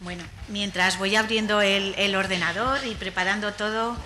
Bueno, mientras voy abriendo el ordenador y preparando todo,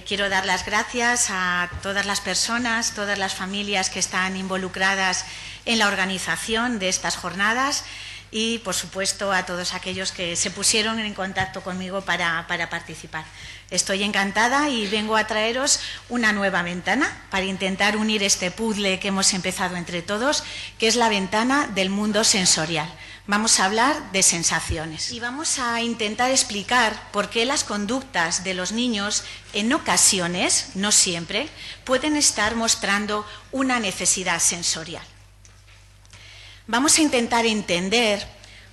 quiero dar las gracias a todas las personas, todas las familias que están involucradas en la organización de estas jornadas y, por supuesto, a todos aquellos que se pusieron en contacto conmigo para participar. Estoy encantada y vengo a traeros una nueva ventana para intentar unir este puzzle que hemos empezado entre todos, que es la ventana del mundo sensorial. Vamos a hablar de sensaciones y vamos a intentar explicar por qué las conductas de los niños en ocasiones, no siempre, pueden estar mostrando una necesidad sensorial. Vamos a intentar entender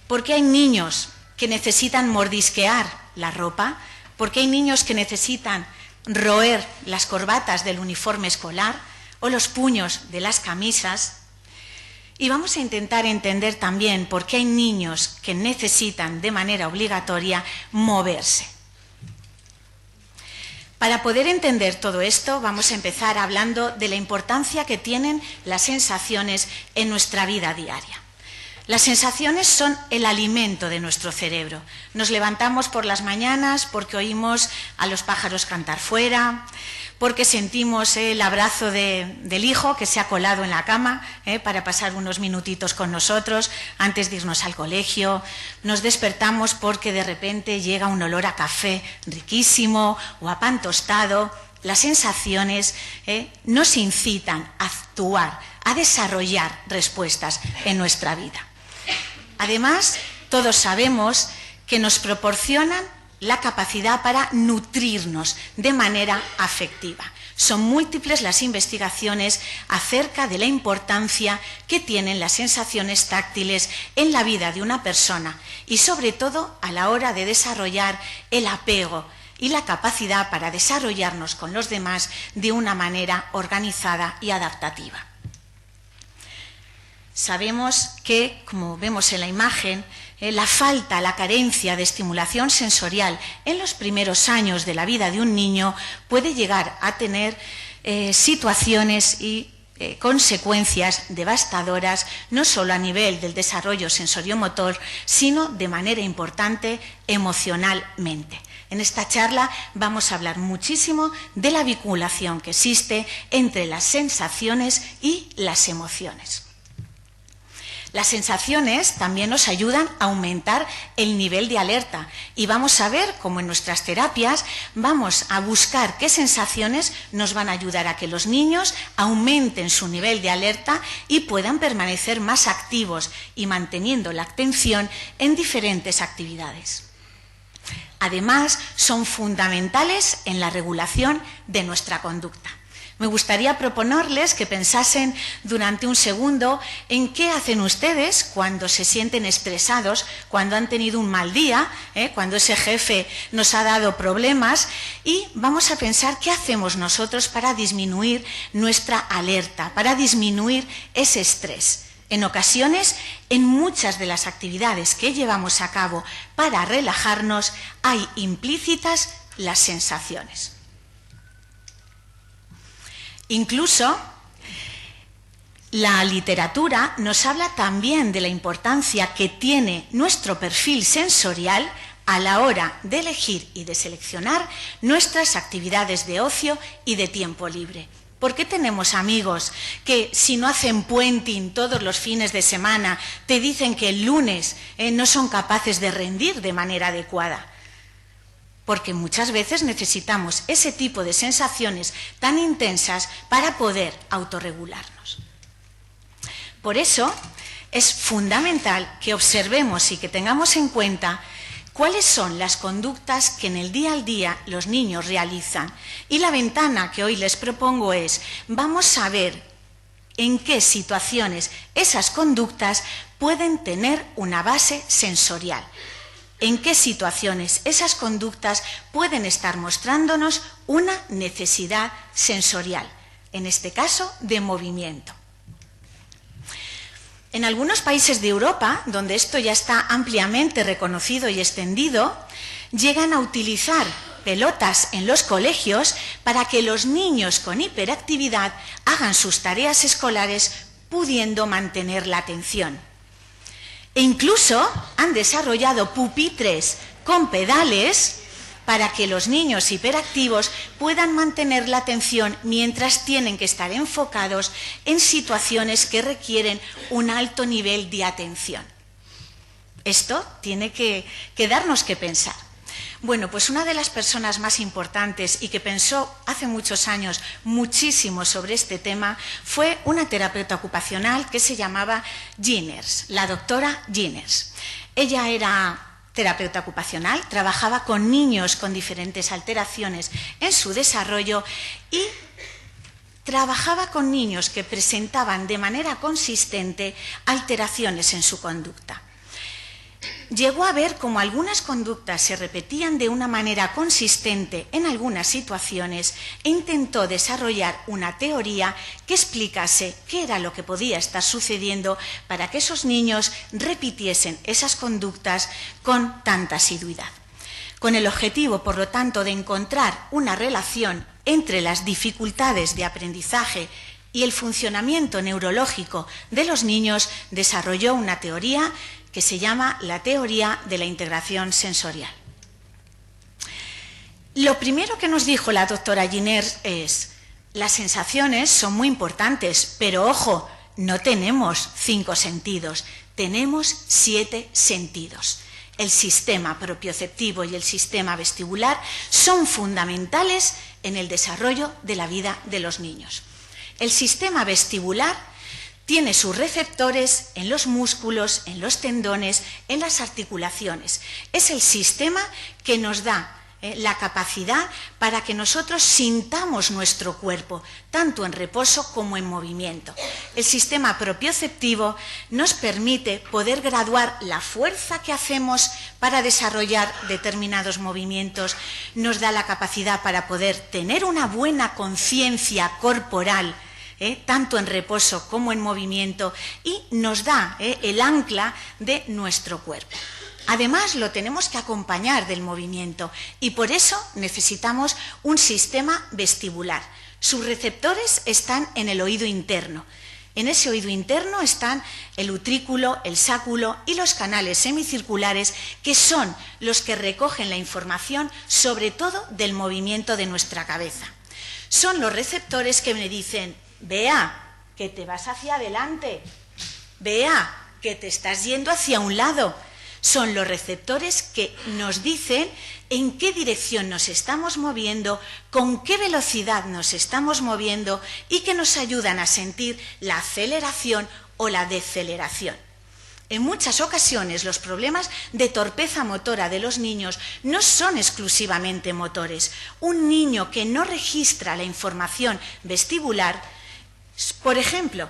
por qué hay niños que necesitan mordisquear la ropa, por qué hay niños que necesitan roer las corbatas del uniforme escolar o los puños de las camisas. Y vamos a intentar entender también por qué hay niños que necesitan de manera obligatoria moverse. Para poder entender todo esto, vamos a empezar hablando de la importancia que tienen las sensaciones en nuestra vida diaria. Las sensaciones son el alimento de nuestro cerebro. Nos levantamos por las mañanas porque oímos a los pájaros cantar fuera, porque sentimos el abrazo del hijo que se ha colado en la cama para pasar unos minutitos con nosotros antes de irnos al colegio. Nos despertamos porque de repente llega un olor a café riquísimo o a pan tostado. Las sensaciones nos incitan a actuar, a desarrollar respuestas en nuestra vida. Además, todos sabemos que nos proporcionan la capacidad para nutrirnos de manera afectiva. Son múltiples las investigaciones acerca de la importancia que tienen las sensaciones táctiles en la vida de una persona y sobre todo a la hora de desarrollar el apego y la capacidad para desarrollarnos con los demás de una manera organizada y adaptativa. Sabemos que, como vemos en la imagen, la falta, la carencia de estimulación sensorial en los primeros años de la vida de un niño puede llegar a tener situaciones y consecuencias devastadoras, no solo a nivel del desarrollo sensoriomotor, sino de manera importante emocionalmente. En esta charla vamos a hablar muchísimo de la vinculación que existe entre las sensaciones y las emociones. Las sensaciones también nos ayudan a aumentar el nivel de alerta y vamos a ver cómo en nuestras terapias vamos a buscar qué sensaciones nos van a ayudar a que los niños aumenten su nivel de alerta y puedan permanecer más activos y manteniendo la atención en diferentes actividades. Además, son fundamentales en la regulación de nuestra conducta. Me gustaría proponerles que pensasen durante un segundo en qué hacen ustedes cuando se sienten estresados, cuando han tenido un mal día, cuando ese jefe nos ha dado problemas, y vamos a pensar qué hacemos nosotros para disminuir nuestra alerta, para disminuir ese estrés. En ocasiones, en muchas de las actividades que llevamos a cabo para relajarnos, hay implícitas las sensaciones. Incluso la literatura nos habla también de la importancia que tiene nuestro perfil sensorial a la hora de elegir y de seleccionar nuestras actividades de ocio y de tiempo libre. ¿Por qué tenemos amigos que si no hacen puenting todos los fines de semana te dicen que el lunes no son capaces de rendir de manera adecuada? Porque muchas veces necesitamos ese tipo de sensaciones tan intensas para poder autorregularnos. Por eso es fundamental que observemos y que tengamos en cuenta cuáles son las conductas que en el día a día los niños realizan. Y la ventana que hoy les propongo es, vamos a ver en qué situaciones esas conductas pueden tener una base sensorial. En qué situaciones esas conductas pueden estar mostrándonos una necesidad sensorial, en este caso de movimiento. En algunos países de Europa, donde esto ya está ampliamente reconocido y extendido, llegan a utilizar pelotas en los colegios para que los niños con hiperactividad hagan sus tareas escolares pudiendo mantener la atención. E incluso han desarrollado pupitres con pedales para que los niños hiperactivos puedan mantener la atención mientras tienen que estar enfocados en situaciones que requieren un alto nivel de atención. Esto tiene que darnos que pensar. Bueno, pues una de las personas más importantes y que pensó hace muchos años muchísimo sobre este tema fue una terapeuta ocupacional que se llamaba Jenners, la doctora Jenners. Ella era terapeuta ocupacional, trabajaba con niños con diferentes alteraciones en su desarrollo y trabajaba con niños que presentaban de manera consistente alteraciones en su conducta. Llegó a ver cómo algunas conductas se repetían de una manera consistente en algunas situaciones e intentó desarrollar una teoría que explicase qué era lo que podía estar sucediendo para que esos niños repitiesen esas conductas con tanta asiduidad. Con el objetivo, por lo tanto, de encontrar una relación entre las dificultades de aprendizaje y el funcionamiento neurológico de los niños, desarrolló una teoría que se llama la teoría de la integración sensorial. Lo primero que nos dijo la doctora Jenners es: las sensaciones son muy importantes, pero ojo, no tenemos 5 sentidos, tenemos 7 sentidos. El sistema propioceptivo y el sistema vestibular son fundamentales en el desarrollo de la vida de los niños. El sistema vestibular tiene sus receptores en los músculos, en los tendones, en las articulaciones. Es el sistema que nos da la capacidad para que nosotros sintamos nuestro cuerpo, tanto en reposo como en movimiento. El sistema propioceptivo nos permite poder graduar la fuerza que hacemos para desarrollar determinados movimientos, nos da la capacidad para poder tener una buena conciencia corporal, tanto en reposo como en movimiento, y nos da el ancla de nuestro cuerpo. Además, lo tenemos que acompañar del movimiento y por eso necesitamos un sistema vestibular. Sus receptores están en el oído interno. En ese oído interno están el utrículo, el sáculo y los canales semicirculares, que son los que recogen la información, sobre todo del movimiento de nuestra cabeza. Son los receptores que me dicen: Bea, que te vas hacia adelante. Bea, que te estás yendo hacia un lado. Son los receptores que nos dicen en qué dirección nos estamos moviendo, con qué velocidad nos estamos moviendo y que nos ayudan a sentir la aceleración o la deceleración. En muchas ocasiones los problemas de torpeza motora de los niños no son exclusivamente motores. Un niño que no registra la información vestibular, por ejemplo,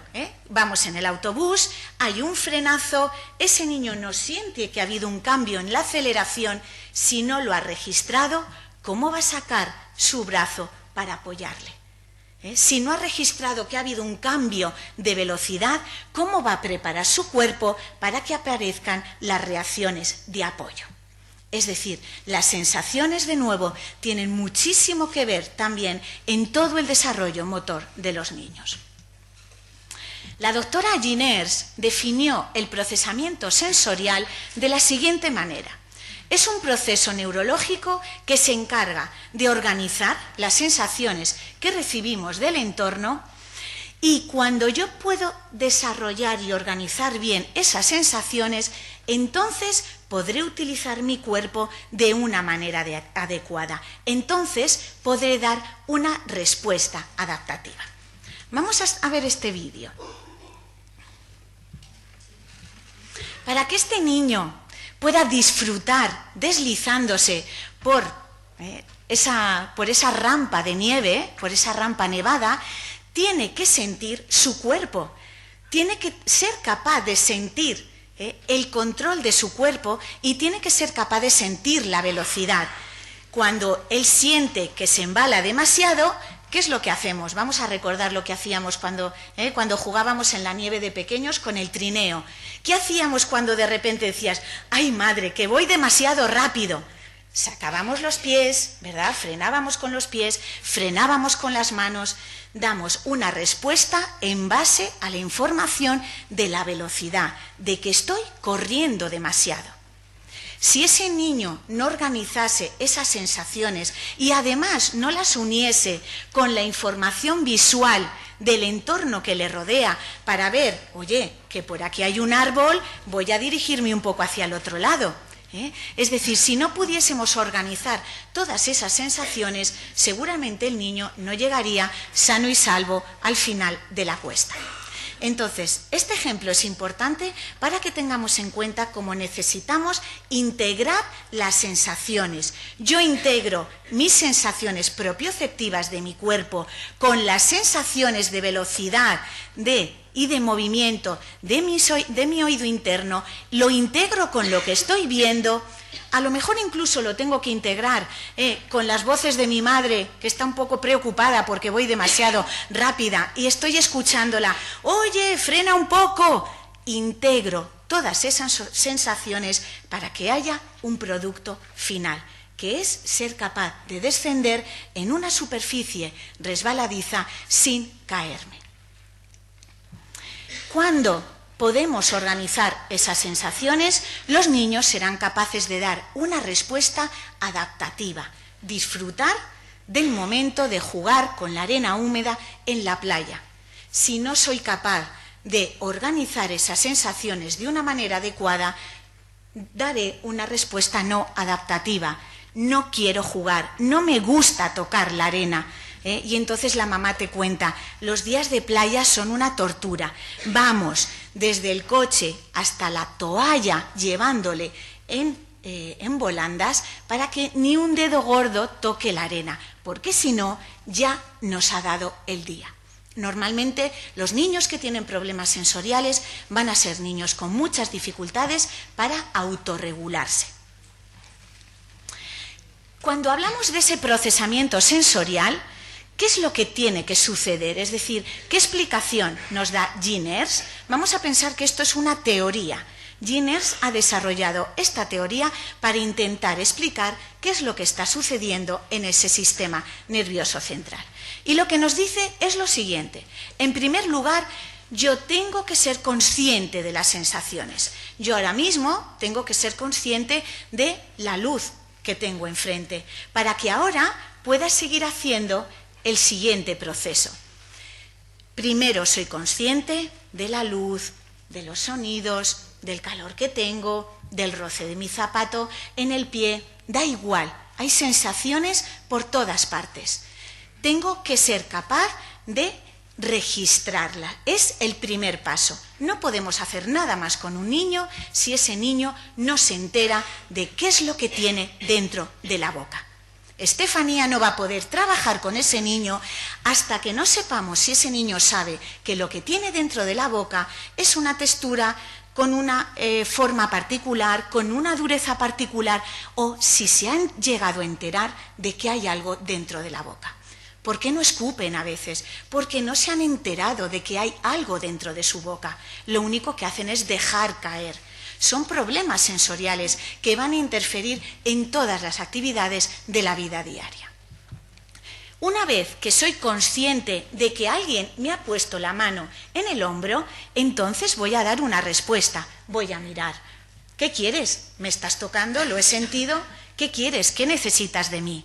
vamos en el autobús, hay un frenazo, ese niño no siente que ha habido un cambio en la aceleración. Si no lo ha registrado, ¿cómo va a sacar su brazo para apoyarle? Si no ha registrado que ha habido un cambio de velocidad, ¿cómo va a preparar su cuerpo para que aparezcan las reacciones de apoyo? Es decir, las sensaciones, de nuevo, tienen muchísimo que ver también en todo el desarrollo motor de los niños. La doctora Jenners definió el procesamiento sensorial de la siguiente manera. Es un proceso neurológico que se encarga de organizar las sensaciones que recibimos del entorno, y cuando yo puedo desarrollar y organizar bien esas sensaciones, entonces podré utilizar mi cuerpo de una manera adecuada. Entonces podré dar una respuesta adaptativa. Vamos a ver este vídeo. Para que este niño pueda disfrutar deslizándose por esa rampa de nieve, por esa rampa nevada, tiene que sentir su cuerpo, tiene que ser capaz de sentir el control de su cuerpo y tiene que ser capaz de sentir la velocidad. Cuando él siente que se embala demasiado, ¿qué es lo que hacemos? Vamos a recordar lo que hacíamos cuando jugábamos en la nieve de pequeños con el trineo. ¿Qué hacíamos cuando de repente decías: ¡ay, madre, que voy demasiado rápido! Sacábamos los pies, ¿verdad? Frenábamos con los pies, frenábamos con las manos, damos una respuesta en base a la información de la velocidad, de que estoy corriendo demasiado. Si ese niño no organizase esas sensaciones y además no las uniese con la información visual del entorno que le rodea para ver, oye, que por aquí hay un árbol, voy a dirigirme un poco hacia el otro lado. Es decir, si no pudiésemos organizar todas esas sensaciones, seguramente el niño no llegaría sano y salvo al final de la cuesta. Entonces, este ejemplo es importante para que tengamos en cuenta cómo necesitamos integrar las sensaciones. Yo integro mis sensaciones propioceptivas de mi cuerpo con las sensaciones de velocidad y de movimiento de mi oído interno, lo integro con lo que estoy viendo. A lo mejor incluso lo tengo que integrar con las voces de mi madre, que está un poco preocupada porque voy demasiado rápida y estoy escuchándola. Oye, frena un poco. Integro todas esas sensaciones para que haya un producto final, que es ser capaz de descender en una superficie resbaladiza sin caerme. Cuando podemos organizar esas sensaciones, los niños serán capaces de dar una respuesta adaptativa, disfrutar del momento de jugar con la arena húmeda en la playa. Si no soy capaz de organizar esas sensaciones de una manera adecuada, daré una respuesta no adaptativa. No quiero jugar, no me gusta tocar la arena. Y entonces la mamá te cuenta, los días de playa son una tortura. Vamos desde el coche hasta la toalla llevándole en volandas para que ni un dedo gordo toque la arena, porque si no ya nos ha dado el día. Normalmente los niños que tienen problemas sensoriales van a ser niños con muchas dificultades para autorregularse. Cuando hablamos de ese procesamiento sensorial, ¿qué es lo que tiene que suceder? Es decir, ¿qué explicación nos da Ginners? Vamos a pensar que esto es una teoría. Ginners ha desarrollado esta teoría para intentar explicar qué es lo que está sucediendo en ese sistema nervioso central. Y lo que nos dice es lo siguiente. En primer lugar, yo tengo que ser consciente de las sensaciones. Yo ahora mismo tengo que ser consciente de la luz que tengo enfrente, para que ahora pueda seguir haciendo el siguiente proceso. Primero soy consciente de la luz, de los sonidos, del calor que tengo, del roce de mi zapato en el pie. Da igual, hay sensaciones por todas partes. Tengo que ser capaz de registrarla. Es el primer paso. No podemos hacer nada más con un niño si ese niño no se entera de qué es lo que tiene dentro de la boca. Estefanía no va a poder trabajar con ese niño hasta que no sepamos si ese niño sabe que lo que tiene dentro de la boca es una textura con una forma particular, con una dureza particular, o si se han llegado a enterar de que hay algo dentro de la boca. ¿Por qué no escupen a veces? Porque no se han enterado de que hay algo dentro de su boca. Lo único que hacen es dejar caer. Son problemas sensoriales que van a interferir en todas las actividades de la vida diaria. Una vez que soy consciente de que alguien me ha puesto la mano en el hombro, entonces voy a dar una respuesta. Voy a mirar. ¿Qué quieres? ¿Me estás tocando? ¿Lo he sentido? ¿Qué quieres? ¿Qué necesitas de mí?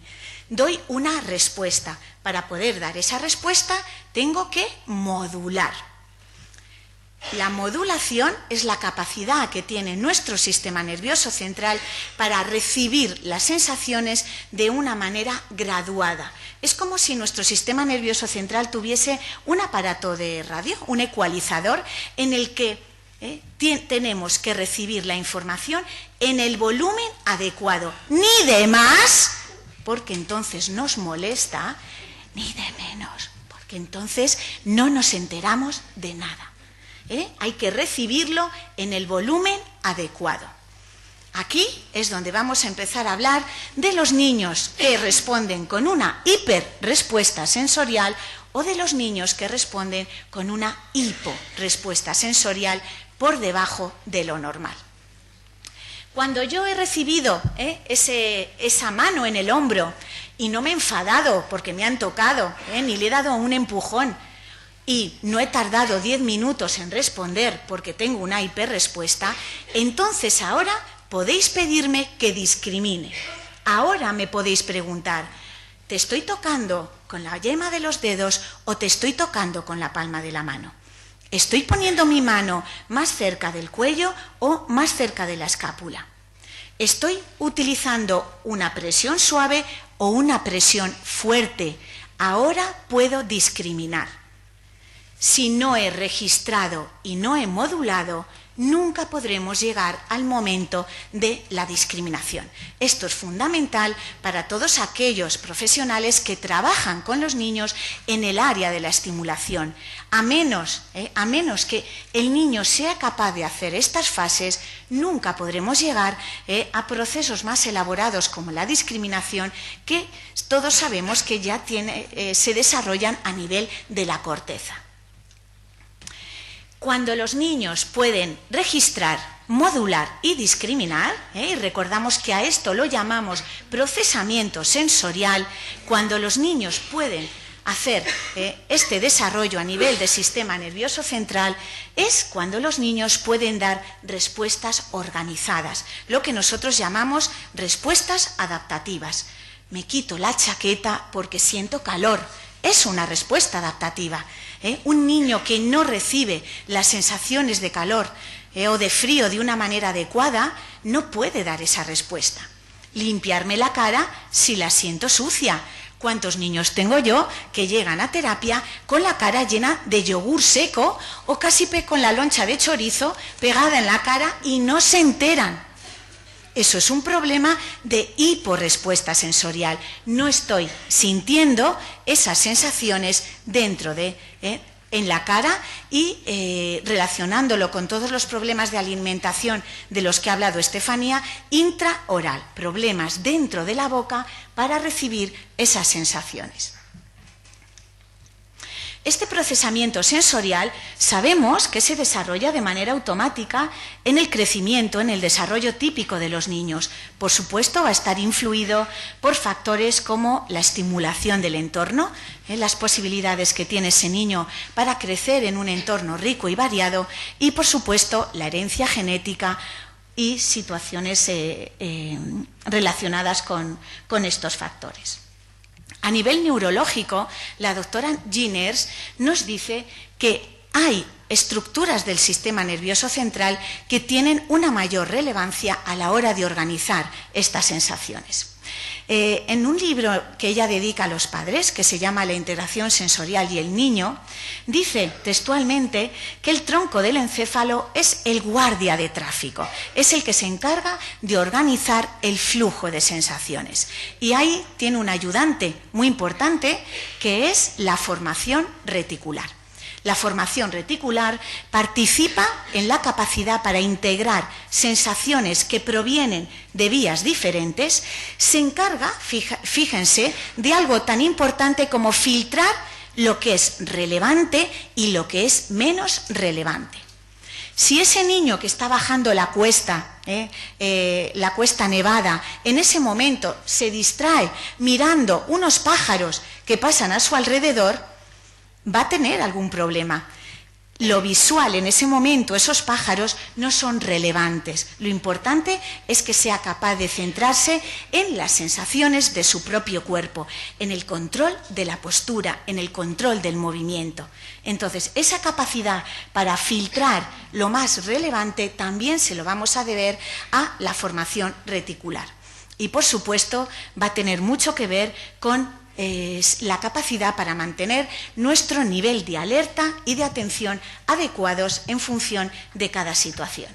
Doy una respuesta. Para poder dar esa respuesta, tengo que modular. La modulación es la capacidad que tiene nuestro sistema nervioso central para recibir las sensaciones de una manera graduada. Es como si nuestro sistema nervioso central tuviese un aparato de radio, un ecualizador, en el que tenemos que recibir la información en el volumen adecuado, ni de más, porque entonces nos molesta, ni de menos, porque entonces no nos enteramos de nada. Hay que recibirlo en el volumen adecuado. Aquí es donde vamos a empezar a hablar de los niños que responden con una hiperrespuesta sensorial o de los niños que responden con una hiporrespuesta sensorial por debajo de lo normal. Cuando yo he recibido esa mano en el hombro y no me he enfadado porque me han tocado, ni le he dado un empujón, y no he tardado 10 minutos en responder porque tengo una hiperrespuesta, entonces ahora podéis pedirme que discrimine. Ahora me podéis preguntar, ¿te estoy tocando con la yema de los dedos o te estoy tocando con la palma de la mano? ¿Estoy poniendo mi mano más cerca del cuello o más cerca de la escápula? ¿Estoy utilizando una presión suave o una presión fuerte? Ahora puedo discriminar. Si no he registrado y no he modulado, nunca podremos llegar al momento de la discriminación. Esto es fundamental para todos aquellos profesionales que trabajan con los niños en el área de la estimulación. A menos que el niño sea capaz de hacer estas fases, nunca podremos llegar a procesos más elaborados como la discriminación, que todos sabemos que ya se desarrollan a nivel de la corteza. Cuando los niños pueden registrar, modular y discriminar, y recordamos que a esto lo llamamos procesamiento sensorial, cuando los niños pueden hacer este desarrollo a nivel del sistema nervioso central, es cuando los niños pueden dar respuestas organizadas, lo que nosotros llamamos respuestas adaptativas. Me quito la chaqueta porque siento calor. Es una respuesta adaptativa. Un niño que no recibe las sensaciones de calor o de frío de una manera adecuada no puede dar esa respuesta. Limpiarme la cara si la siento sucia. ¿Cuántos niños tengo yo que llegan a terapia con la cara llena de yogur seco o casi con la loncha de chorizo pegada en la cara y no se enteran? Eso es un problema de hiporrespuesta sensorial. No estoy sintiendo esas sensaciones dentro en la cara y relacionándolo con todos los problemas de alimentación de los que ha hablado Estefanía, intraoral, problemas dentro de la boca para recibir esas sensaciones. Este procesamiento sensorial sabemos que se desarrolla de manera automática en el crecimiento, en el desarrollo típico de los niños. Por supuesto, va a estar influido por factores como la estimulación del entorno, las posibilidades que tiene ese niño para crecer en un entorno rico y variado, y por supuesto la herencia genética y situaciones relacionadas con estos factores. A nivel neurológico, la doctora Giners nos dice que hay estructuras del sistema nervioso central que tienen una mayor relevancia a la hora de organizar estas sensaciones. En un libro que ella dedica a los padres, que se llama La integración sensorial y el niño, dice textualmente que el tronco del encéfalo es el guardia de tráfico, es el que se encarga de organizar el flujo de sensaciones. Y ahí tiene un ayudante muy importante, que es la formación reticular. La formación reticular participa en la capacidad para integrar sensaciones que provienen de vías diferentes, se encarga, fíjense, de algo tan importante como filtrar lo que es relevante y lo que es menos relevante. Si ese niño que está bajando la cuesta nevada, en ese momento se distrae mirando unos pájaros que pasan a su alrededor, va a tener algún problema. Lo visual en ese momento, esos pájaros, no son relevantes. Lo importante es que sea capaz de centrarse en las sensaciones de su propio cuerpo, en el control de la postura, en el control del movimiento. Entonces, esa capacidad para filtrar lo más relevante también se lo vamos a deber a la formación reticular. Y, por supuesto, va a tener mucho que ver con la capacidad para mantener nuestro nivel de alerta y de atención adecuados en función de cada situación.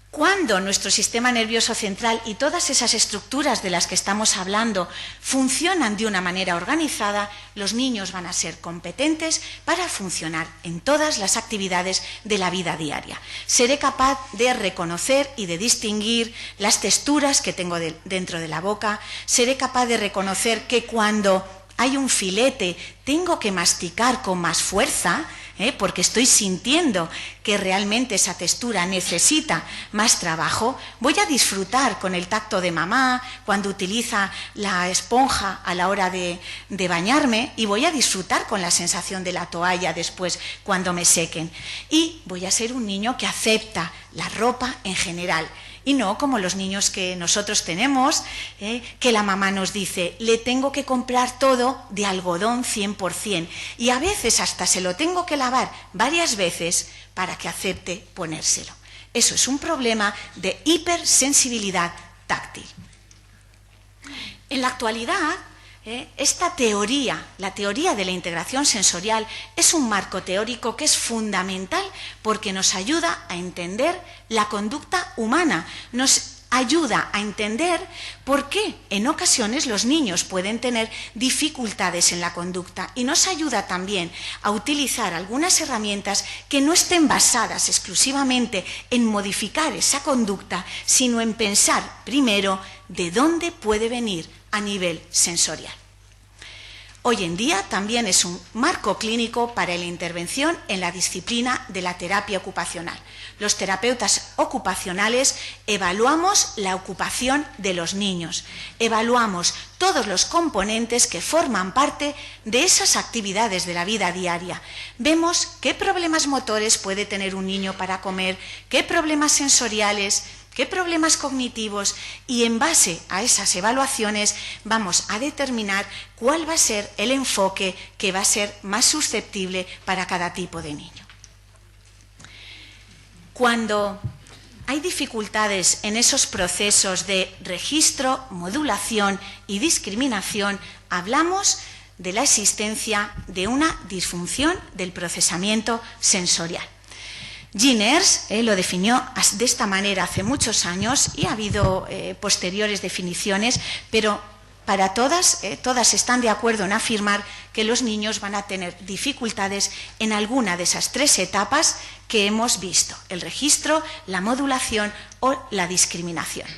Cuando nuestro sistema nervioso central y todas esas estructuras de las que estamos hablando funcionan de una manera organizada, los niños van a ser competentes para funcionar en todas las actividades de la vida diaria. Seré capaz de reconocer y de distinguir las texturas que tengo dentro de la boca, seré capaz de reconocer que cuando hay un filete tengo que masticar con más fuerza, porque estoy sintiendo que realmente esa textura necesita más trabajo, voy a disfrutar con el tacto de mamá cuando utiliza la esponja a la hora de bañarme, y voy a disfrutar con la sensación de la toalla después cuando me sequen. Y voy a ser un niño que acepta la ropa en general. Y no como los niños que nosotros tenemos, que la mamá nos dice, le tengo que comprar todo de algodón 100%, y a veces hasta se lo tengo que lavar varias veces para que acepte ponérselo. Eso es un problema de hipersensibilidad táctil. En la actualidad, esta teoría, la teoría de la integración sensorial, es un marco teórico que es fundamental porque nos ayuda a entender la conducta humana, nos ayuda a entender por qué en ocasiones los niños pueden tener dificultades en la conducta, y nos ayuda también a utilizar algunas herramientas que no estén basadas exclusivamente en modificar esa conducta, sino en pensar primero de dónde puede venir a nivel sensorial. Hoy en día también es un marco clínico para la intervención en la disciplina de la terapia ocupacional. Los terapeutas ocupacionales evaluamos la ocupación de los niños, evaluamos todos los componentes que forman parte de esas actividades de la vida diaria. Vemos qué problemas motores puede tener un niño para comer, qué problemas sensoriales, qué problemas cognitivos, y en base a esas evaluaciones vamos a determinar cuál va a ser el enfoque que va a ser más susceptible para cada tipo de niño. Cuando hay dificultades en esos procesos de registro, modulación y discriminación, hablamos de la existencia de una disfunción del procesamiento sensorial. Ginners lo definió de esta manera hace muchos años, y ha habido posteriores definiciones, pero para todas están de acuerdo en afirmar que los niños van a tener dificultades en alguna de esas tres etapas que hemos visto: el registro, la modulación o la discriminación.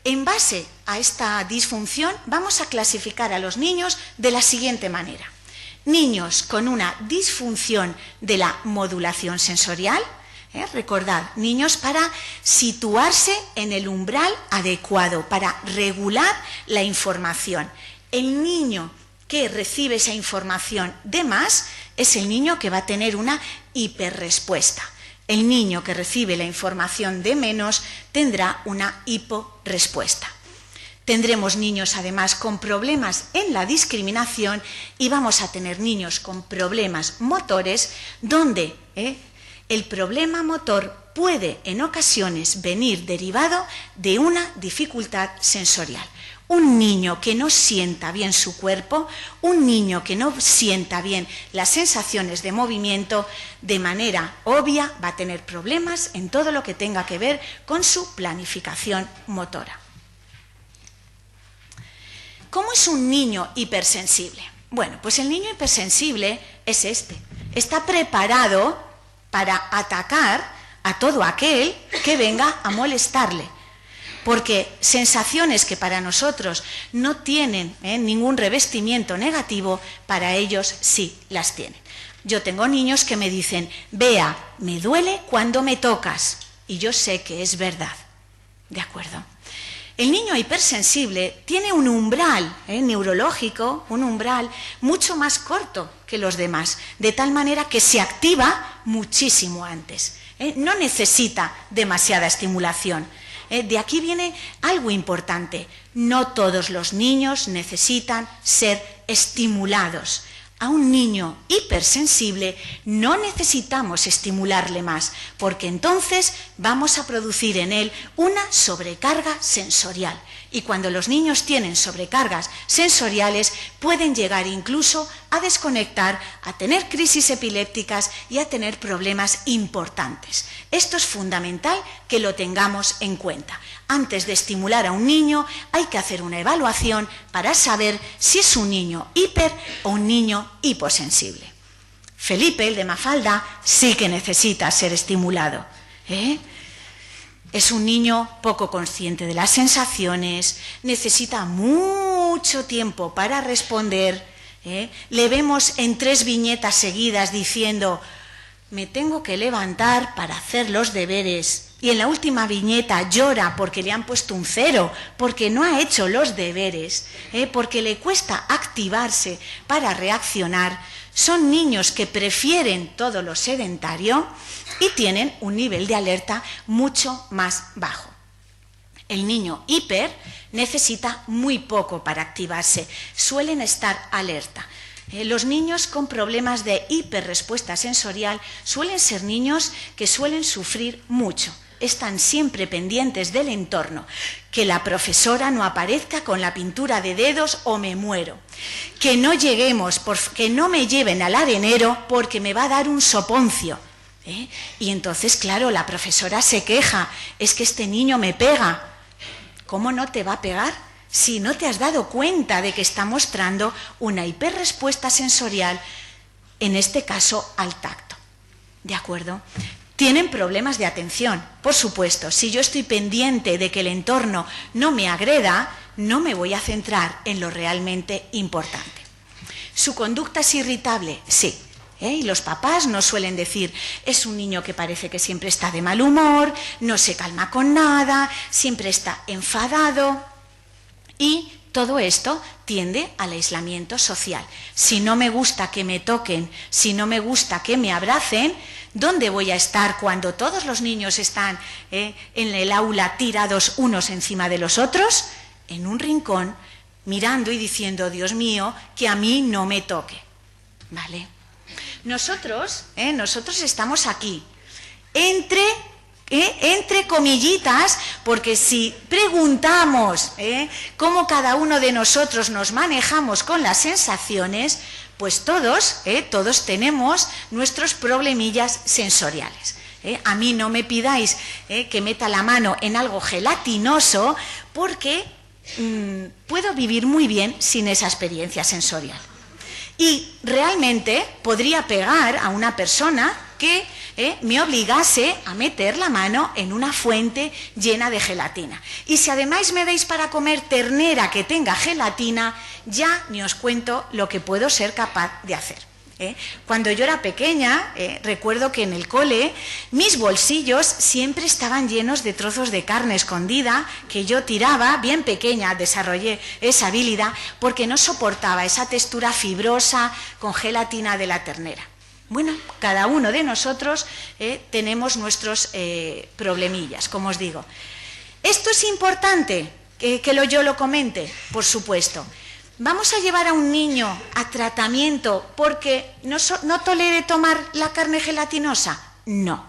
En base a esta disfunción vamos a clasificar a los niños de la siguiente manera: niños con una disfunción de la modulación sensorial, recordad, niños para situarse en el umbral adecuado, para regular la información. El niño que recibe esa información de más es el niño que va a tener una hiperrespuesta. El niño que recibe la información de menos tendrá una hiporrespuesta. Tendremos niños además con problemas en la discriminación, y vamos a tener niños con problemas motores donde el problema motor puede en ocasiones venir derivado de una dificultad sensorial. Un niño que no sienta bien su cuerpo, un niño que no sienta bien las sensaciones de movimiento, de manera obvia va a tener problemas en todo lo que tenga que ver con su planificación motora. ¿Cómo es un niño hipersensible? Bueno, pues el niño hipersensible es este. Está preparado para atacar a todo aquel que venga a molestarle, porque sensaciones que para nosotros no tienen ningún revestimiento negativo, para ellos sí las tienen. Yo tengo niños que me dicen: Bea, me duele cuando me tocas, y yo sé que es verdad. ¿De acuerdo? El niño hipersensible tiene un umbral neurológico, un umbral mucho más corto que los demás, de tal manera que se activa muchísimo antes. No necesita demasiada estimulación. De aquí viene algo importante: no todos los niños necesitan ser estimulados. A un niño hipersensible no necesitamos estimularle más, porque entonces vamos a producir en él una sobrecarga sensorial. Y cuando los niños tienen sobrecargas sensoriales, pueden llegar incluso a desconectar, a tener crisis epilépticas y a tener problemas importantes. Esto es fundamental que lo tengamos en cuenta. Antes de estimular a un niño hay que hacer una evaluación para saber si es un niño hiper o un niño hiposensible. Felipe, el de Mafalda, sí que necesita ser estimulado. Es un niño poco consciente de las sensaciones, necesita mucho tiempo para responder, Le vemos en 3 viñetas seguidas diciendo: me tengo que levantar para hacer los deberes. Y en la última viñeta llora porque le han puesto un 0, porque no ha hecho los deberes, porque le cuesta activarse para reaccionar. Son niños que prefieren todo lo sedentario y tienen un nivel de alerta mucho más bajo. El niño hiper necesita muy poco para activarse, suelen estar alerta. Los niños con problemas de hiperrespuesta sensorial suelen ser niños que suelen sufrir mucho. Están siempre pendientes del entorno, que la profesora no aparezca con la pintura de dedos o me muero, que no lleguemos, que no me lleven al arenero porque me va a dar un soponcio. Y entonces, claro, la profesora se queja: es que este niño me pega. ¿Cómo no te va a pegar si no te has dado cuenta de que está mostrando una hiperrespuesta sensorial, en este caso al tacto? ¿De acuerdo? Tienen problemas de atención, por supuesto. Si yo estoy pendiente de que el entorno no me agreda, no me voy a centrar en lo realmente importante. ¿Su conducta es irritable? Sí. Y los papás nos suelen decir: es un niño que parece que siempre está de mal humor, no se calma con nada, siempre está enfadado. Y todo esto tiende al aislamiento social. Si no me gusta que me toquen, si no me gusta que me abracen, ¿dónde voy a estar cuando todos los niños están en el aula tirados unos encima de los otros? En un rincón, mirando y diciendo: Dios mío, que a mí no me toque. ¿Vale? Nosotros estamos aquí, entre comillitas, porque si preguntamos cómo cada uno de nosotros nos manejamos con las sensaciones, pues todos tenemos nuestros problemillas sensoriales. A mí no me pidáis que meta la mano en algo gelatinoso, porque puedo vivir muy bien sin esa experiencia sensorial. Y realmente podría pegar a una persona que me obligase a meter la mano en una fuente llena de gelatina. Y si además me dais para comer ternera que tenga gelatina, ya ni os cuento lo que puedo ser capaz de hacer. Cuando yo era pequeña, recuerdo que en el cole mis bolsillos siempre estaban llenos de trozos de carne escondida que yo tiraba. Bien pequeña desarrollé esa habilidad porque no soportaba esa textura fibrosa con gelatina de la ternera. Bueno, cada uno de nosotros tenemos nuestros problemillas, como os digo. ¿Esto es importante que yo lo comente? Por supuesto. ¿Vamos a llevar a un niño a tratamiento porque no tolere tomar la carne gelatinosa? No.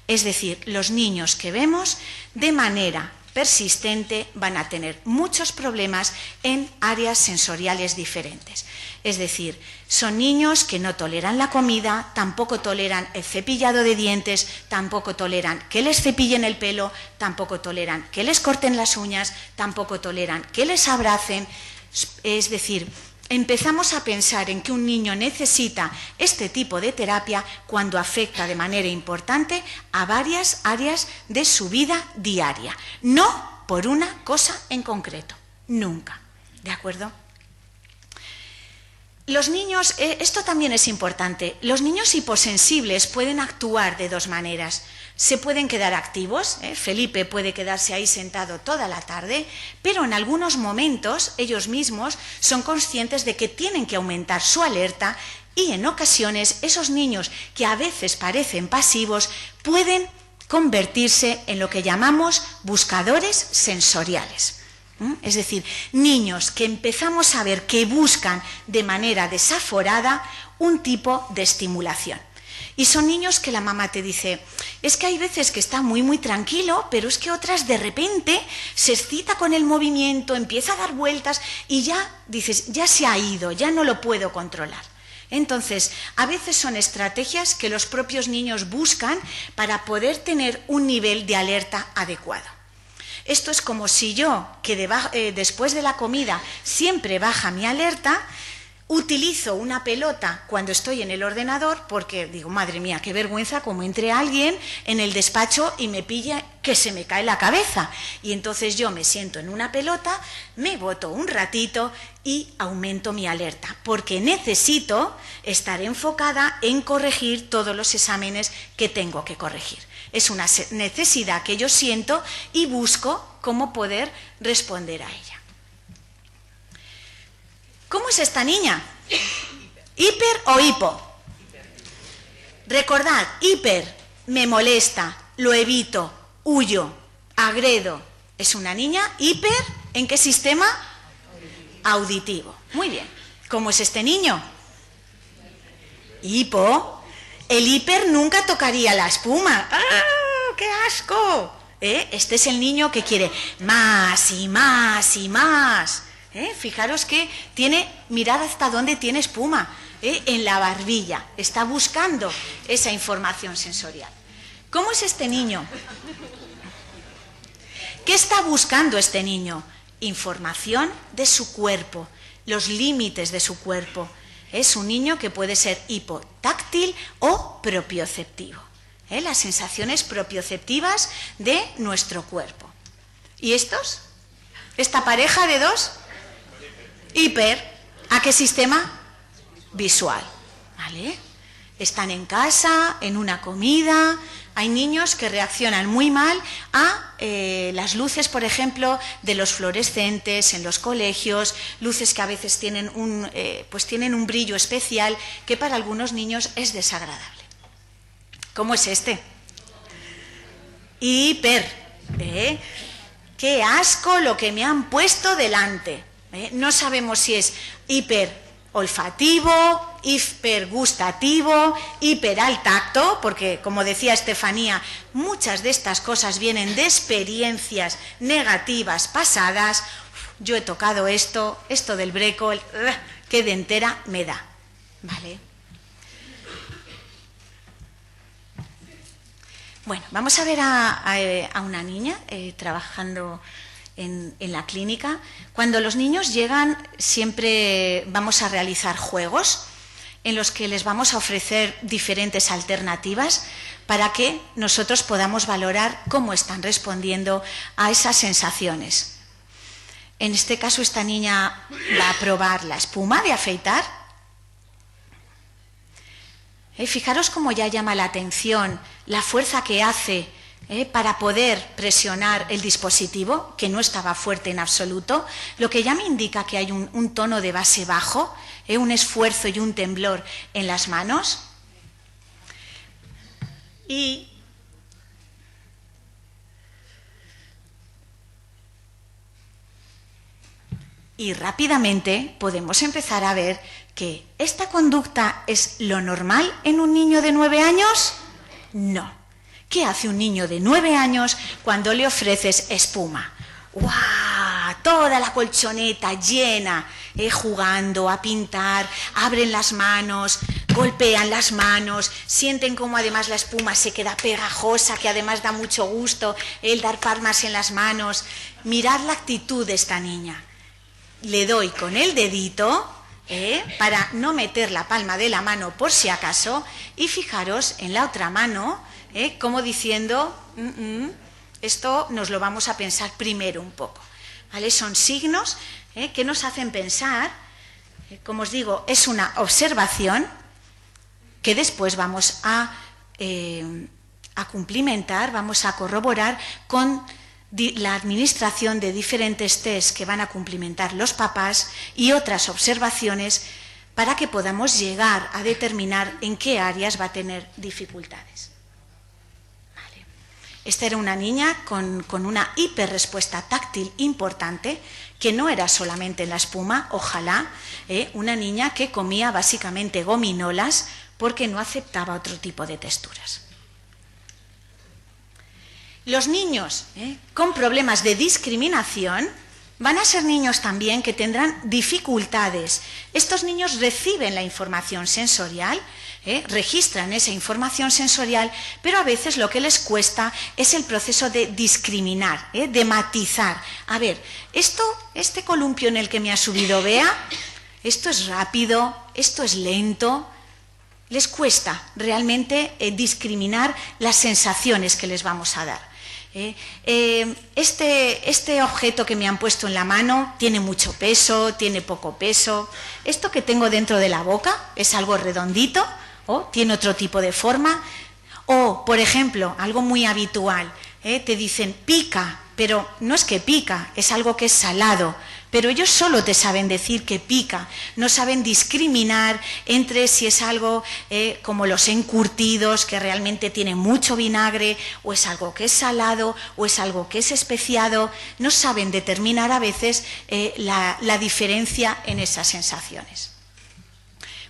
Es decir, los niños que vemos de manera persistente van a tener muchos problemas en áreas sensoriales diferentes. Es decir, son niños que no toleran la comida, tampoco toleran el cepillado de dientes, tampoco toleran que les cepillen el pelo, tampoco toleran que les corten las uñas, tampoco toleran que les abracen. Es decir, empezamos a pensar en que un niño necesita este tipo de terapia cuando afecta de manera importante a varias áreas de su vida diaria, no por una cosa en concreto, nunca. ¿De acuerdo? Los niños, esto también es importante, los niños hiposensibles pueden actuar de 2 maneras. Se pueden quedar activos, Felipe puede quedarse ahí sentado toda la tarde, pero en algunos momentos ellos mismos son conscientes de que tienen que aumentar su alerta y en ocasiones esos niños que a veces parecen pasivos pueden convertirse en lo que llamamos buscadores sensoriales. Es decir, niños que empezamos a ver que buscan de manera desaforada un tipo de estimulación. Y son niños que la mamá te dice: es que hay veces que está muy muy tranquilo, pero es que otras de repente se excita con el movimiento, empieza a dar vueltas y ya dices, ya se ha ido, ya no lo puedo controlar. Entonces, a veces son estrategias que los propios niños buscan para poder tener un nivel de alerta adecuado. Esto es como si yo, que después de la comida siempre baja mi alerta, Utilizo una pelota cuando estoy en el ordenador porque digo, madre mía, qué vergüenza como entre alguien en el despacho y me pilla que se me cae la cabeza. Y entonces yo me siento en una pelota, me boto un ratito y aumento mi alerta, porque necesito estar enfocada en corregir todos los exámenes que tengo que corregir. Es una necesidad que yo siento y busco cómo poder responder a ella. ¿Cómo es esta niña? ¿Hiper o hipo? Recordad, hiper, me molesta, lo evito, huyo, agredo. Es una niña hiper, ¿en qué sistema? Auditivo. Muy bien. ¿Cómo es este niño? Hipo. El hiper nunca tocaría la espuma. ¡Ah, qué asco! Este es el niño que quiere más y más y más. Fijaros que mirad hasta dónde tiene espuma, en la barbilla, está buscando esa información sensorial. ¿Cómo es este niño? ¿Qué está buscando este niño? Información de su cuerpo, los límites de su cuerpo. Es un niño que puede ser hipotáctil o propioceptivo, las sensaciones propioceptivas de nuestro cuerpo. ¿Y estos? ¿Esta pareja de dos? Hiper, ¿a qué sistema? Visual, ¿vale? Están en casa, en una comida. Hay niños que reaccionan muy mal a las luces, por ejemplo, de los fluorescentes en los colegios, luces que a veces tienen un brillo especial que para algunos niños es desagradable. ¿Cómo es este? Hiper, ¡qué asco lo que me han puesto delante! No sabemos si es hiper olfativo, hipergustativo, hiper al tacto, porque como decía Estefanía, muchas de estas cosas vienen de experiencias negativas pasadas. Yo he tocado esto del breco, qué dentera me da, ¿vale? Bueno, vamos a ver a una niña trabajando en la clínica. Cuando los niños llegan, siempre vamos a realizar juegos en los que les vamos a ofrecer diferentes alternativas para que nosotros podamos valorar cómo están respondiendo a esas sensaciones. En este caso, esta niña va a probar la espuma de afeitar. Fijaros cómo ya llama la atención la fuerza que hace para poder presionar el dispositivo, que no estaba fuerte en absoluto, lo que ya me indica que hay un tono de base bajo, un esfuerzo y un temblor en las manos. Y rápidamente podemos empezar a ver que esta conducta es lo normal en un niño de 9 años. No. ¿Qué hace un niño de 9 años cuando le ofreces espuma? ¡Guau! Toda la colchoneta llena, jugando a pintar, abren las manos, golpean las manos, sienten como además la espuma se queda pegajosa, que además da mucho gusto el dar palmas en las manos. Mirad la actitud de esta niña. Le doy con el dedito, para no meter la palma de la mano por si acaso, y fijaros en la otra mano, como diciendo, esto nos lo vamos a pensar primero un poco, ¿vale? Son signos que nos hacen pensar, como os digo, es una observación que después vamos a cumplimentar, vamos a corroborar con la administración de diferentes test que van a cumplimentar los papás y otras observaciones para que podamos llegar a determinar en qué áreas va a tener dificultades. Vale. Esta era una niña con una hiperrespuesta táctil importante, que no era solamente en la espuma, ojalá, una niña que comía básicamente gominolas porque no aceptaba otro tipo de texturas. Los niños con problemas de discriminación van a ser niños también que tendrán dificultades. Estos niños reciben la información sensorial, registran esa información sensorial, pero a veces lo que les cuesta es el proceso de discriminar, de matizar. A ver, este columpio en el que me ha subido Bea, esto es rápido, esto es lento. Les cuesta realmente discriminar las sensaciones que les vamos a dar. Este objeto que me han puesto en la mano tiene mucho peso, tiene poco peso. Esto que tengo dentro de la boca es algo redondito o tiene otro tipo de forma. O, por ejemplo, algo muy habitual, te dicen pica, pero no es que pica, es algo que es salado. Pero ellos solo te saben decir que pica, no saben discriminar entre si es algo como los encurtidos, que realmente tiene mucho vinagre, o es algo que es salado, o es algo que es especiado. No saben determinar a veces la diferencia en esas sensaciones.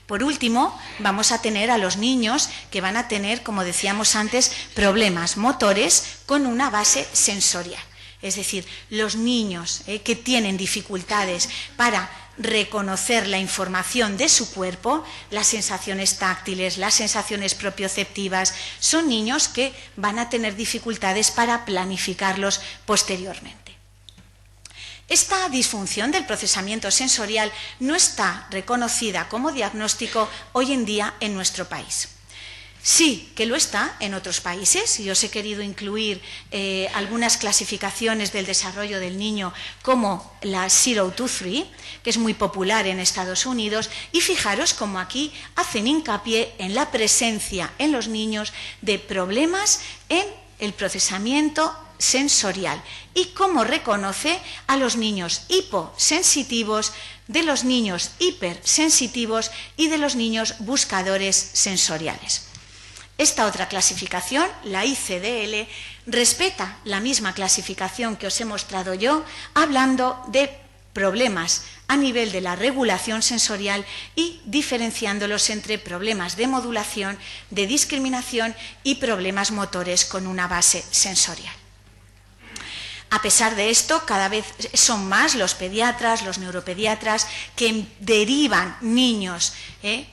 Por último, vamos a tener a los niños que van a tener, como decíamos antes, problemas motores con una base sensorial. Es decir, los niños que tienen dificultades para reconocer la información de su cuerpo, las sensaciones táctiles, las sensaciones propioceptivas, son niños que van a tener dificultades para planificarlos posteriormente. Esta disfunción del procesamiento sensorial no está reconocida como diagnóstico hoy en día en nuestro país. Sí que lo está en otros países, y os he querido incluir algunas clasificaciones del desarrollo del niño como la 0-3, que es muy popular en Estados Unidos, y fijaros cómo aquí hacen hincapié en la presencia en los niños de problemas en el procesamiento sensorial y cómo reconoce a los niños hiposensitivos de los niños hipersensitivos y de los niños buscadores sensoriales. Esta otra clasificación, la ICDL, respeta la misma clasificación que os he mostrado yo, hablando de problemas a nivel de la regulación sensorial y diferenciándolos entre problemas de modulación, de discriminación y problemas motores con una base sensorial. A pesar de esto, cada vez son más los pediatras, los neuropediatras que derivan niños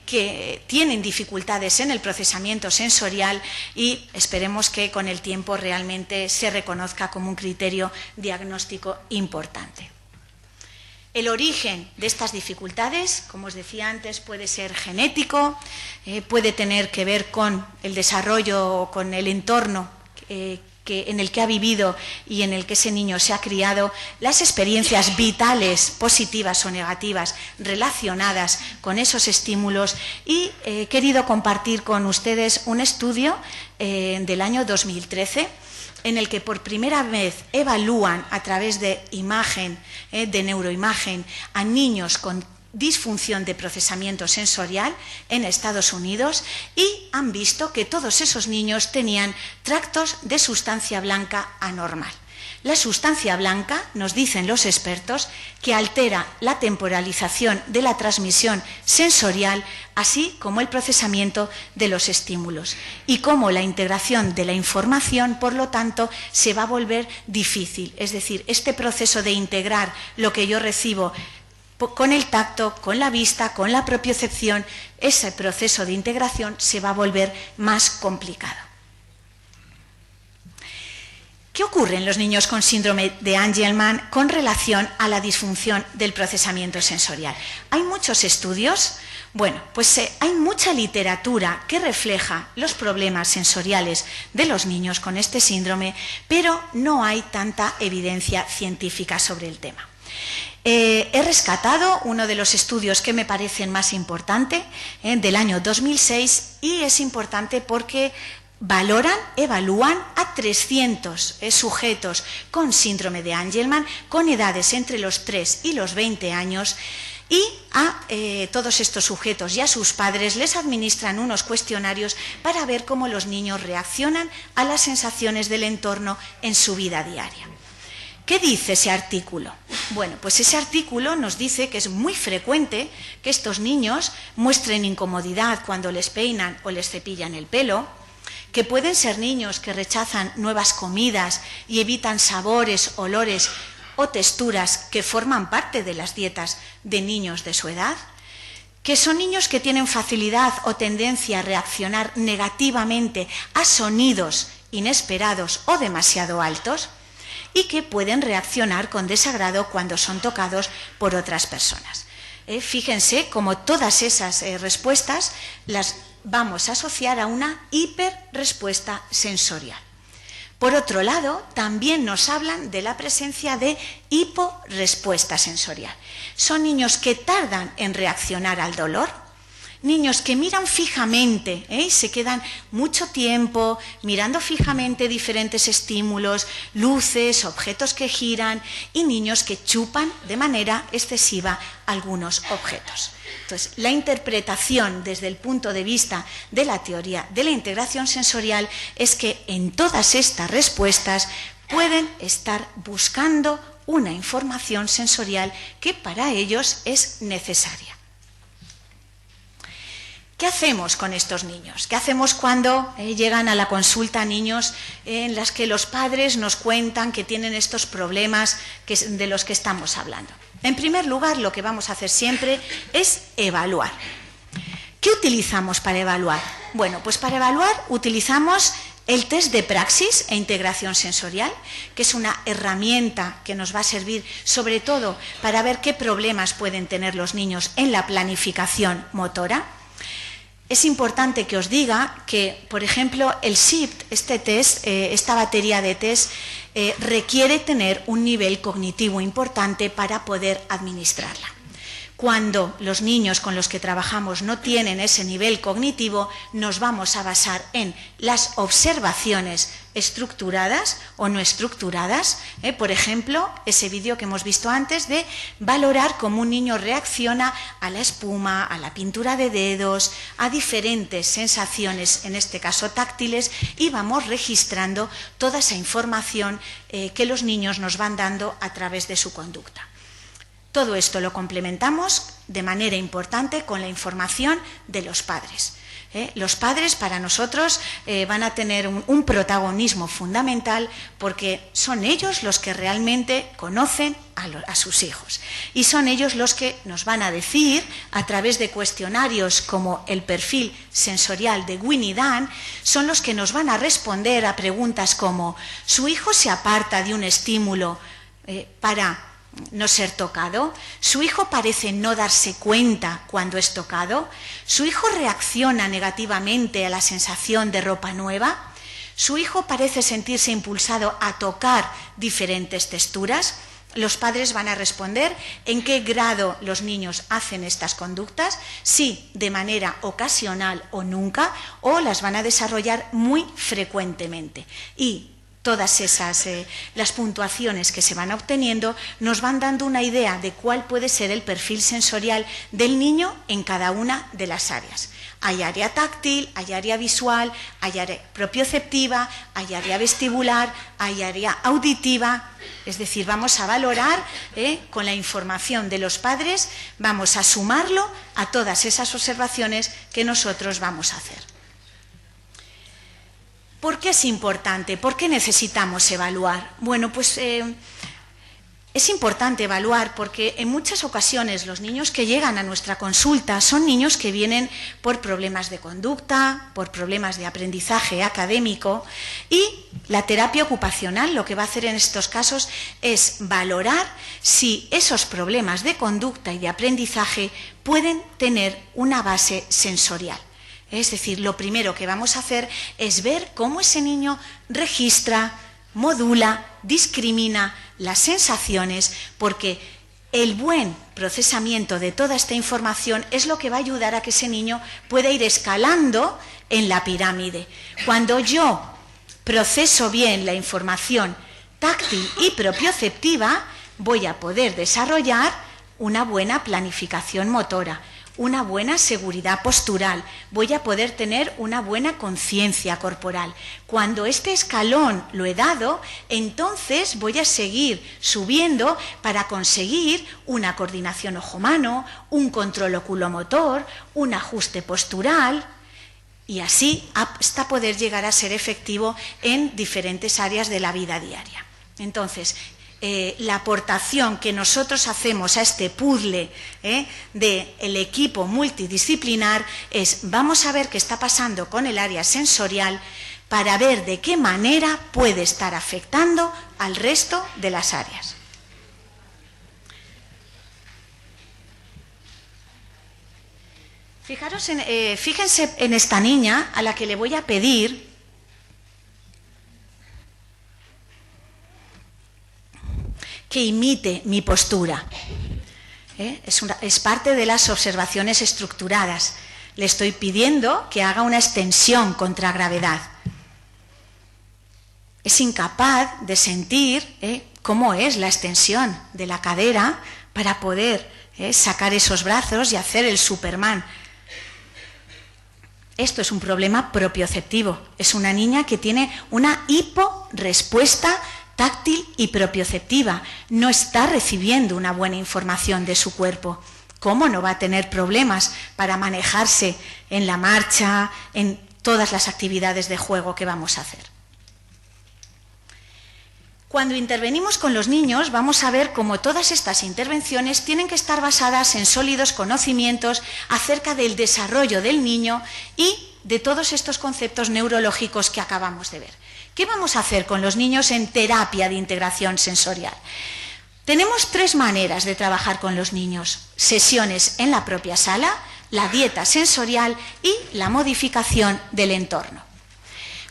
que tienen dificultades en el procesamiento sensorial, y esperemos que con el tiempo realmente se reconozca como un criterio diagnóstico importante. El origen de estas dificultades, como os decía antes, puede ser genético, puede tener que ver con el desarrollo, con el entorno en el que ha vivido y en el que ese niño se ha criado, las experiencias vitales positivas o negativas relacionadas con esos estímulos, y he querido compartir con ustedes un estudio del año 2013 en el que por primera vez evalúan a través de imagen, de neuroimagen, a niños con disfunción de procesamiento sensorial en Estados Unidos, y han visto que todos esos niños tenían tractos de sustancia blanca anormal. La sustancia blanca, nos dicen los expertos, que altera la temporalización de la transmisión sensorial, así como el procesamiento de los estímulos, y cómo la integración de la información, por lo tanto, se va a volver difícil. Es decir, este proceso de integrar lo que yo recibo con el tacto, con la vista, con la propiocepción, ese proceso de integración se va a volver más complicado. ¿Qué ocurre en los niños con síndrome de Angelman con relación a la disfunción del procesamiento sensorial? ¿Hay muchos estudios? Bueno, pues hay mucha literatura que refleja los problemas sensoriales de los niños con este síndrome, pero no hay tanta evidencia científica sobre el tema. He rescatado uno de los estudios que me parecen más importantes, del año 2006, y es importante porque evalúan a 300 sujetos con síndrome de Angelman con edades entre los 3 y los 20 años, y a todos estos sujetos y a sus padres les administran unos cuestionarios para ver cómo los niños reaccionan a las sensaciones del entorno en su vida diaria. ¿Qué dice ese artículo? Bueno, pues ese artículo nos dice que es muy frecuente que estos niños muestren incomodidad cuando les peinan o les cepillan el pelo, que pueden ser niños que rechazan nuevas comidas y evitan sabores, olores o texturas que forman parte de las dietas de niños de su edad, que son niños que tienen facilidad o tendencia a reaccionar negativamente a sonidos inesperados o demasiado altos, y que pueden reaccionar con desagrado cuando son tocados por otras personas. Fíjense cómo todas esas respuestas las vamos a asociar a una hiperrespuesta sensorial. Por otro lado, también nos hablan de la presencia de hiporrespuesta sensorial. Son niños que tardan en reaccionar al dolor, niños que miran fijamente y se quedan mucho tiempo mirando fijamente diferentes estímulos, luces, objetos que giran, y niños que chupan de manera excesiva algunos objetos. Entonces, la interpretación desde el punto de vista de la teoría de la integración sensorial es que en todas estas respuestas pueden estar buscando una información sensorial que para ellos es necesaria. ¿Qué hacemos con estos niños? ¿Qué hacemos cuando llegan a la consulta niños en las que los padres nos cuentan que tienen estos problemas de los que estamos hablando? En primer lugar, lo que vamos a hacer siempre es evaluar. ¿Qué utilizamos para evaluar? Bueno, pues para evaluar utilizamos el test de praxis e integración sensorial, que es una herramienta que nos va a servir sobre todo para ver qué problemas pueden tener los niños en la planificación motora. Es importante que os diga que, por ejemplo, el SHIFT, este test, esta batería de test, requiere tener un nivel cognitivo importante para poder administrarla. Cuando los niños con los que trabajamos no tienen ese nivel cognitivo, nos vamos a basar en las observaciones estructuradas o no estructuradas. Por ejemplo, ese vídeo que hemos visto antes de valorar cómo un niño reacciona a la espuma, a la pintura de dedos, a diferentes sensaciones, en este caso táctiles, y vamos registrando toda esa información que los niños nos van dando a través de su conducta. Todo esto lo complementamos de manera importante con la información de los padres. Los padres para nosotros van a tener un protagonismo fundamental porque son ellos los que realmente conocen a sus hijos y son ellos los que nos van a decir a través de cuestionarios como el perfil sensorial de Winnie Dan, son los que nos van a responder a preguntas como ¿su hijo se aparta de un estímulo para no ser tocado? ¿Su hijo parece no darse cuenta cuando es tocado? ¿Su hijo reacciona negativamente a la sensación de ropa nueva? ¿Su hijo parece sentirse impulsado a tocar diferentes texturas? Los padres van a responder en qué grado los niños hacen estas conductas, si de manera ocasional o nunca, o las van a desarrollar muy frecuentemente. Y todas esas, las puntuaciones que se van obteniendo nos van dando una idea de cuál puede ser el perfil sensorial del niño en cada una de las áreas. Hay área táctil, hay área visual, hay área propioceptiva, hay área vestibular, hay área auditiva. Es decir, vamos a valorar con la información de los padres, vamos a sumarlo a todas esas observaciones que nosotros vamos a hacer. ¿Por qué es importante? ¿Por qué necesitamos evaluar? Bueno, pues es importante evaluar porque en muchas ocasiones los niños que llegan a nuestra consulta son niños que vienen por problemas de conducta, por problemas de aprendizaje académico, y la terapia ocupacional lo que va a hacer en estos casos es valorar si esos problemas de conducta y de aprendizaje pueden tener una base sensorial. Es decir, lo primero que vamos a hacer es ver cómo ese niño registra, modula, discrimina las sensaciones, porque el buen procesamiento de toda esta información es lo que va a ayudar a que ese niño pueda ir escalando en la pirámide. Cuando yo proceso bien la información táctil y propioceptiva, voy a poder desarrollar una buena planificación motora, una buena seguridad postural, voy a poder tener una buena conciencia corporal. Cuando este escalón lo he dado, entonces voy a seguir subiendo para conseguir una coordinación ojo-mano, un control oculomotor, un ajuste postural, y así hasta poder llegar a ser efectivo en diferentes áreas de la vida diaria. Entonces, la aportación que nosotros hacemos a este puzzle del equipo multidisciplinar es: vamos a ver qué está pasando con el área sensorial para ver de qué manera puede estar afectando al resto de las áreas. Fíjense en esta niña a la que le voy a pedir que imite mi postura. Es parte de las observaciones estructuradas. Le estoy pidiendo que haga una extensión contra gravedad. Es incapaz de sentir cómo es la extensión de la cadera para poder sacar esos brazos y hacer el Superman. Esto es un problema propioceptivo. Es una niña que tiene una hiporrespuesta táctil y propioceptiva. No está recibiendo una buena información de su cuerpo. ¿Cómo no va a tener problemas para manejarse en la marcha, en todas las actividades de juego que vamos a hacer? Cuando intervenimos con los niños, vamos a ver cómo todas estas intervenciones tienen que estar basadas en sólidos conocimientos acerca del desarrollo del niño y de todos estos conceptos neurológicos que acabamos de ver. ¿Qué vamos a hacer con los niños en terapia de integración sensorial? Tenemos 3 maneras de trabajar con los niños: sesiones en la propia sala, la dieta sensorial y la modificación del entorno.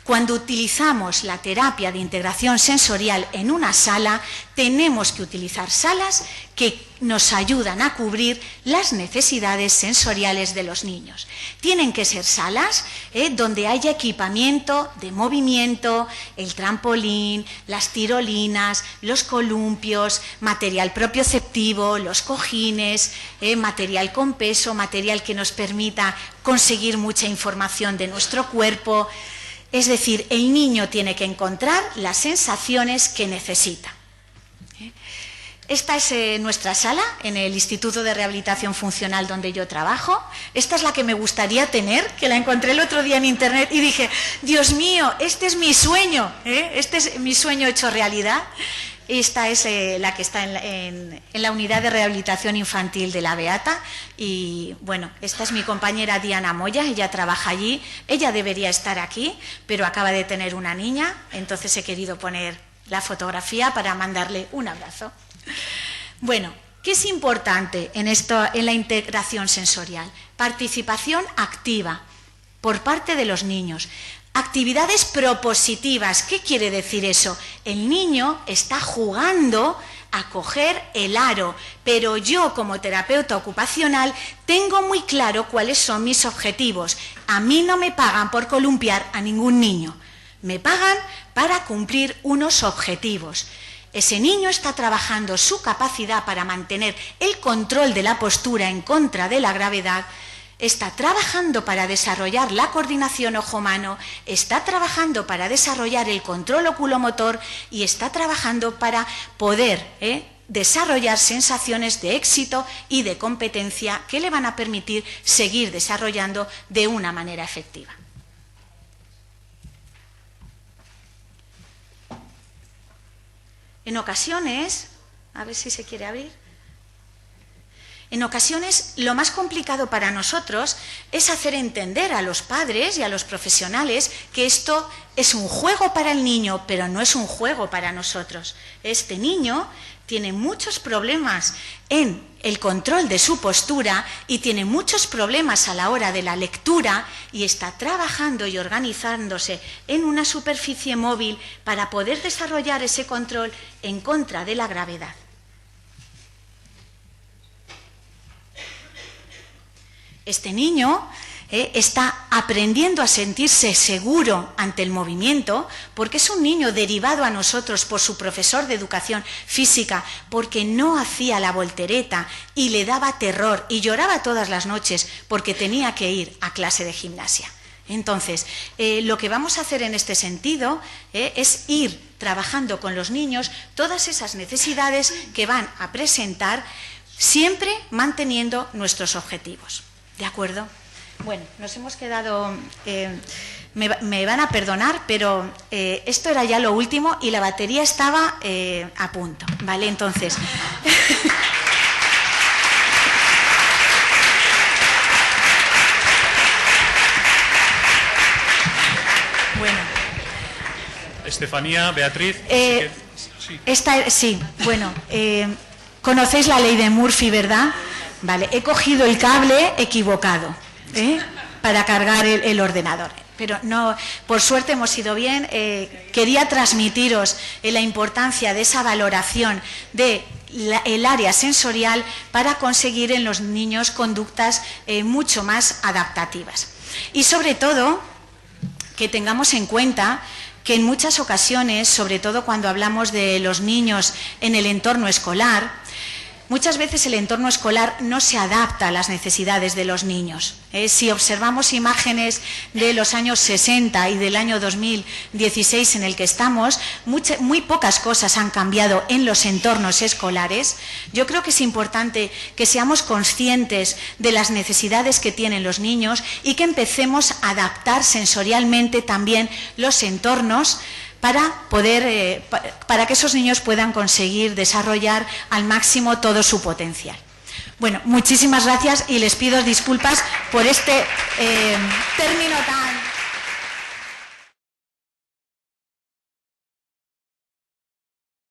Cuando utilizamos la terapia de integración sensorial en una sala, tenemos que utilizar salas que nos ayudan a cubrir las necesidades sensoriales de los niños. Tienen que ser salas donde haya equipamiento de movimiento, el trampolín, las tirolinas, los columpios, material propioceptivo, los cojines, material con peso, material que nos permita conseguir mucha información de nuestro cuerpo. Es decir, el niño tiene que encontrar las sensaciones que necesita. Esta es nuestra sala en el Instituto de Rehabilitación Funcional donde yo trabajo. Esta es la que me gustaría tener, que la encontré el otro día en internet y dije, Dios mío, este es mi sueño, este es mi sueño hecho realidad. Esta es la que está en la unidad de rehabilitación infantil de La Beata y bueno, esta es mi compañera Diana Moya, ella trabaja allí, ella debería estar aquí, pero acaba de tener una niña, entonces he querido poner la fotografía para mandarle un abrazo. Bueno, ¿qué es importante en la integración sensorial? Participación activa por parte de los niños. Actividades propositivas. ¿Qué quiere decir eso? El niño está jugando a coger el aro, pero yo como terapeuta ocupacional tengo muy claro cuáles son mis objetivos. A mí no me pagan por columpiar a ningún niño, me pagan para cumplir unos objetivos. Ese niño está trabajando su capacidad para mantener el control de la postura en contra de la gravedad, está trabajando para desarrollar la coordinación ojo-mano, está trabajando para desarrollar el control oculomotor y está trabajando para poder desarrollar sensaciones de éxito y de competencia que le van a permitir seguir desarrollando de una manera efectiva. En ocasiones, a ver si se quiere abrir. En ocasiones, lo más complicado para nosotros es hacer entender a los padres y a los profesionales que esto es un juego para el niño, pero no es un juego para nosotros. Este niño tiene muchos problemas en el control de su postura y tiene muchos problemas a la hora de la lectura y está trabajando y organizándose en una superficie móvil para poder desarrollar ese control en contra de la gravedad. Este niño está aprendiendo a sentirse seguro ante el movimiento porque es un niño derivado a nosotros por su profesor de educación física porque no hacía la voltereta y le daba terror y lloraba todas las noches porque tenía que ir a clase de gimnasia. Entonces, lo que vamos a hacer en este sentido es ir trabajando con los niños todas esas necesidades que van a presentar siempre manteniendo nuestros objetivos. ¿De acuerdo? Bueno, nos hemos quedado... me van a perdonar, pero esto era ya lo último y la batería estaba a punto, ¿vale? Entonces... bueno. Estefanía, Beatriz... sí, bueno, conocéis la ley de Murphy, ¿verdad? Vale, he cogido el cable equivocado, para cargar el ordenador. Pero no, por suerte hemos ido bien. Quería transmitiros la importancia de esa valoración del área sensorial para conseguir en los niños conductas mucho más adaptativas. Y sobre todo, que tengamos en cuenta que en muchas ocasiones, sobre todo cuando hablamos de los niños en el entorno escolar, muchas veces el entorno escolar no se adapta a las necesidades de los niños. Si observamos imágenes de los años 60 y del año 2016 en el que estamos, muy pocas cosas han cambiado en los entornos escolares. Yo creo que es importante que seamos conscientes de las necesidades que tienen los niños y que empecemos a adaptar sensorialmente también los entornos para que esos niños puedan conseguir desarrollar al máximo todo su potencial. Bueno, muchísimas gracias y les pido disculpas por este término tan